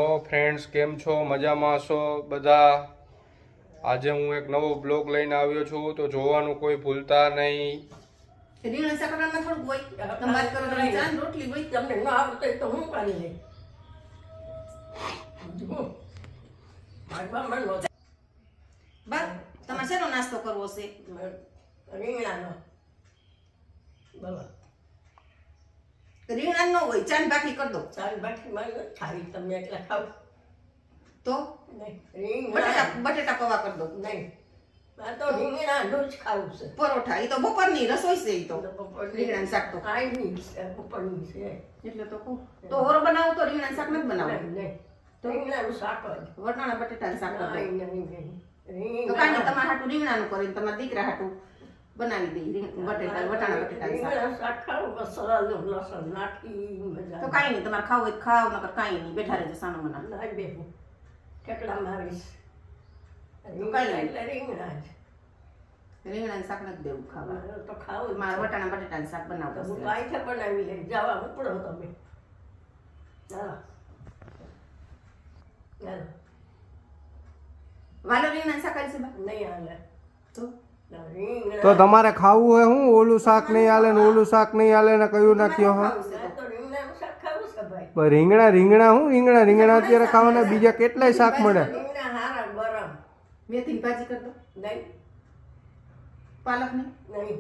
તો ફ્રેન્ડ્સ કેમ છો? મજામાં છો બધા? આજે હું એક નવો બ્લોગ લઈને આવ્યો છું, તો જોવાનું કોઈ ભૂલતા નહીં. રીંગણ સકરામાં થોડું હોય તમે વાત કરો તો ચાન રોટલી હોય તમને ન આવડે તો હું કરી લે બસ તમારે શેનો નાસ્તો કરવો છે? રીંગણાનો. બોલો રીંગણા ન હોય ચાન બાકી કરી દો. ચાન બાકી મારે ખાવી તમે એટલા ખાવ તો બટેટા પૌવા કરી દો. નહીં આ તો રીંગણાનું જ ખાવું છે. પરોઠા એ તો બપોરની રસોઈ છે. એ તો રીંગણાનું શાક તો કાંઈ નહીં બપોરની છે એટલે તો કહું તો ઓરો બનાવું તો રીંગણાનું શાક નથી બનાવું. નહીં તો રીંગણાનું શાક જ વટાણા બટેટાનું શાક તો કાંઈ નહીં તમારે હાટું રીંગણાનું કરીને તમારા દીકરા હાટું બનાવી દઈ બટેટા વટાણા બટેટાનું શાક ખાવું સરળ લસણ નાખી તો કાંઈ નહીં તમારે ખાવું હોય ખાવ નકર કાંઈ નહીં બેઠા રહેજો સાનું મના ના બેઠું ઠેકડા મારીશ રીંગણાનું શાક નથી દેવું ખાવા તો ખાવું મારે વટાણા બટેટાનું શાક બનાવવું હું આઈથે બનાવી લઈ જવા ઉપડો તમે ચાલો ચાલો વાલો રીંગણાનું શાક આવી છે નહીં હાલે તો તમારે ખાવું હોય હું ઓલું શાક નહીં હાલે ને ઓલું શાક નહીં હાલે ને કયું નાખ્યો હા રીંગણા હું રીંગણા અત્યારે ખાવાના બીજા કેટલાય શાક મળે. મેથીની ભાજી કર દો. નહીં પાલક નહીં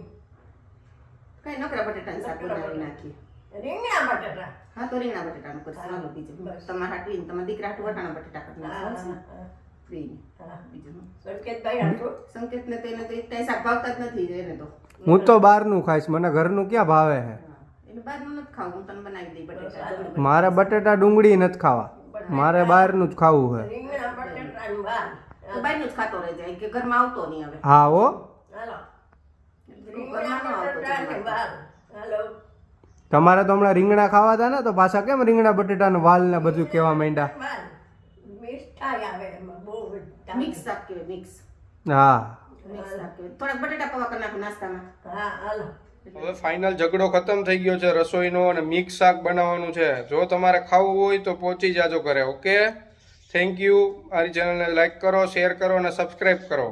કઈ નકરા બટેટાનું શાક બનાવી નાખીએ. રીંગણા બટેટા હા તો રીંગણા બટેટાનું કરશું. હાલો બીજું તમારા હાટું તમારા દીકરા હાટું વટાણા બટેટા કરી નાખો. સંકેતને તો એને તો એક શાક ભાવતા જ નથી એને તો. હું તો બહારનું ખાઈશ, મને ઘરનું ક્યાં ભાવે છે. એટલે બહારનું નથી ખાવું, હું તને બનાવી દઈ બટેટા. મારે બટેટા ડુંગળી નથી ખાવા, મારે બહારનું જ ખાવું છે. બહારનું જ ખાતો રહી જાય કે ઘરમાં આવતો નહીં હવે. હા હો તમારે તો હમણાં રીંગણા ખાવા હતા ને તો પાછા કેમ રીંગણા બટેટાનું વાલ ને બધું કેવા માંડ્યા. મિક્સ શાક કહેવાય મિક્સ. હા થોડાક બટેટા પૌવા કરી નાખો નાસ્તામાં. હા હાલો હવે ફાઇનલ ઝઘડો ખતમ થઈ ગયો છે રસોઈનો અને મિક્સ શાક બનાવવાનું છે. જો તમારે ખાવું હોય તો પહોંચી જાજો ઘરે. Okay thank you. મારી ચેનલને લાઈક કરો, શેર કરો અને સબસ્ક્રાઈબ કરો.